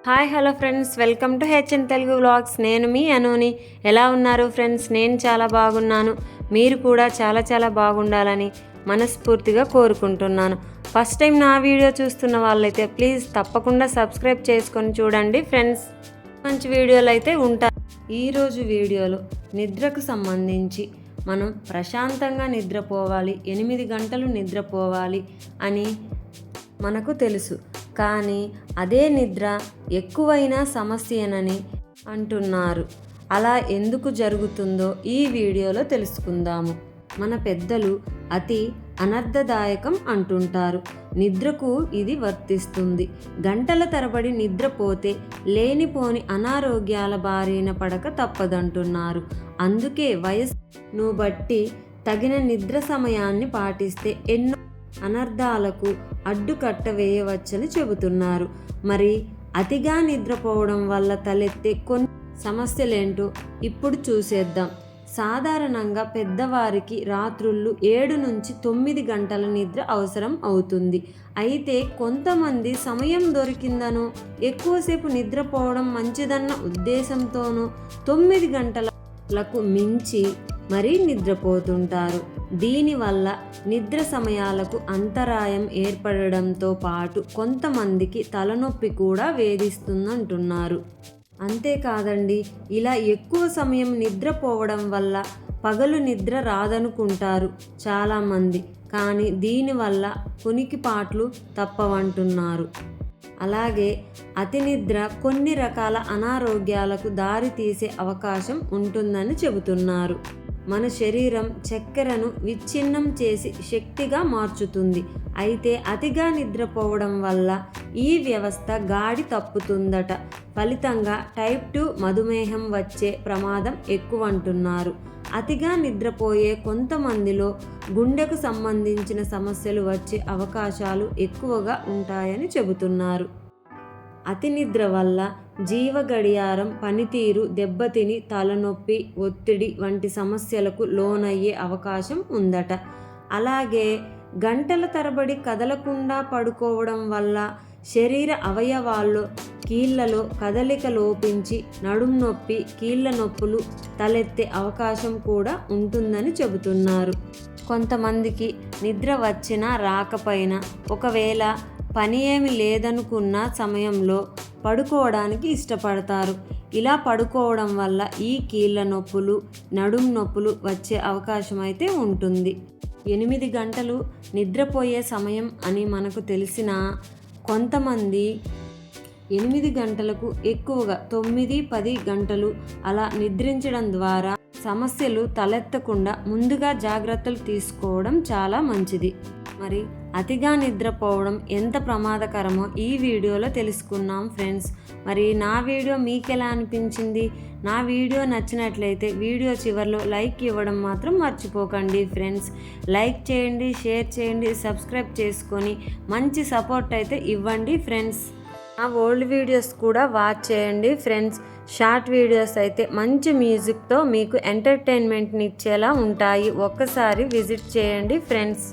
Hi hello friends, welcome to HN Telugu vlogs. నేను మీ అనుని. ఎలా ఉన్నారు ఫ్రెండ్స్? నేను చాలా బాగున్నాను. మీరు కూడా చాలా బాగుండాలని మనస్ఫూర్తిగా కోరుకుంటున్నాను. ఫస్ట్ టైం నా వీడియో చూస్తున్న వాళ్ళైతే ప్లీజ్ తప్పకుండా సబ్స్క్రైబ్ చేసుకొని చూడండి ఫ్రెండ్స్. మంచి వీడియోలు అయితే ఉంటాయి. ఈరోజు వీడియోలో నిద్రకు సంబంధించి మనం ప్రశాంతంగా నిద్రపోవాలి, 8 గంటలు నిద్రపోవాలి అని మనకు తెలుసు. కానీ అదే నిద్ర ఎక్కువైనా సమస్యనని అంటున్నారు. అలా ఎందుకు జరుగుతుందో ఈ వీడియోలో తెలుసుకుందాము. మన పెద్దలు అతి అనర్థదాయకం అంటుంటారు. నిద్రకు ఇది వర్తిస్తుంది. గంటల తరబడి నిద్రపోతే లేనిపోని అనారోగ్యాల బారిన పడక తప్పదంటున్నారు. అందుకే వయస్సును బట్టి తగిన నిద్ర సమయాన్ని పాటిస్తే ఎన్నో అనర్థాలకు అడ్డుకట్ట వేయవచ్చని చెబుతున్నారు. మరి అతిగా నిద్రపోవడం వల్ల తలెత్తే కొన్ని సమస్యలేంటో ఇప్పుడు చూసేద్దాం. సాధారణంగా పెద్దవారికి రాత్రుళ్ళు 7 నుంచి 9 గంటల నిద్ర అవసరం అవుతుంది. అయితే కొంతమంది సమయం దొరికిందనో ఎక్కువసేపు నిద్రపోవడం మంచిదన్న ఉద్దేశంతోనో 9 గంటలకు మించి మరీ నిద్రపోతుంటారు. దీనివల్ల నిద్ర సమయాలకు అంతరాయం ఏర్పడడంతో పాటు కొంతమందికి తలనొప్పి కూడా వేధిస్తుందంటున్నారు. అంతేకాదండి, ఇలా ఎక్కువ సమయం నిద్రపోవడం వల్ల పగలు నిద్ర రాదనుకుంటారు చాలామంది. కానీ దీనివల్ల కునికిపాట్లు తప్పవంటున్నారు. అలాగే అతి నిద్ర కొన్ని రకాల అనారోగ్యాలకు దారితీసే అవకాశం ఉంటుందని చెబుతున్నారు. మన శరీరం చక్కెరను విచ్ఛిన్నం చేసి శక్తిగా మార్చుతుంది. అయితే అతిగా నిద్రపోవడం వల్ల ఈ వ్యవస్థ గాడి తప్పుతుందట. ఫలితంగా టైప్ 2 మధుమేహం వచ్చే ప్రమాదం ఎక్కువంటున్నారు. అతిగా నిద్రపోయే కొంతమందిలో గుండెకు సంబంధించిన సమస్యలు వచ్చే అవకాశాలు ఎక్కువగా ఉంటాయని చెబుతున్నారు. అతి నిద్ర వల్ల జీవ గడియారం పనితీరు దెబ్బతిని తలనొప్పి, ఒత్తిడి వంటి సమస్యలకు లోనయ్యే అవకాశం ఉందట. అలాగే గంటల తరబడి కదలకుండా పడుకోవడం వల్ల శరీర అవయవాల్లో కీళ్లలో కదలిక లోపించి నడుం నొప్పి, కీళ్ల నొప్పులు తలెత్తే అవకాశం కూడా ఉంటుందని చెబుతున్నారు. కొంతమందికి నిద్ర వచ్చినా రాకపోయినా ఒకవేళ పని ఏమి లేదనుకున్న సమయంలో పడుకోవడానికి ఇష్టపడతారు. ఇలా పడుకోవడం వల్ల ఈ కీళ్ల నొప్పులు, నడుం నొప్పులు వచ్చే అవకాశం అయితే ఉంటుంది. 8 గంటలు నిద్రపోయే సమయం అని మనకు తెలిసిన కొంతమంది 8 గంటలకు ఎక్కువగా 9, 10 గంటలు అలా నిద్రించడం ద్వారా సమస్యలు తలెత్తకుండా ముందుగా జాగ్రత్తలు తీసుకోవడం చాలా మంచిది. మరి అతిగా నిద్రపోవడం ఎంత ప్రమాదకరమో ఈ వీడియోలో తెలుసుకున్నాం ఫ్రెండ్స్. మరి నా వీడియో మీకు ఎలా అనిపించింది? నా వీడియో నచ్చినట్లయితే వీడియో చివరిలో లైక్ ఇవ్వడం మాత్రం మర్చిపోకండి ఫ్రెండ్స్. లైక్ చేయండి, షేర్ చేయండి, సబ్స్క్రైబ్ చేసుకొని మంచి సపోర్ట్ అయితే ఇవ్వండి ఫ్రెండ్స్. నా ఓల్డ్ వీడియోస్ కూడా వాచ్ చేయండి ఫ్రెండ్స్. షార్ట్ వీడియోస్ అయితే మంచి మ్యూజిక్తో మీకు ఎంటర్టైన్మెంట్ని ఇచ్చేలా ఉంటాయి. ఒక్కసారి విజిట్ చేయండి ఫ్రెండ్స్.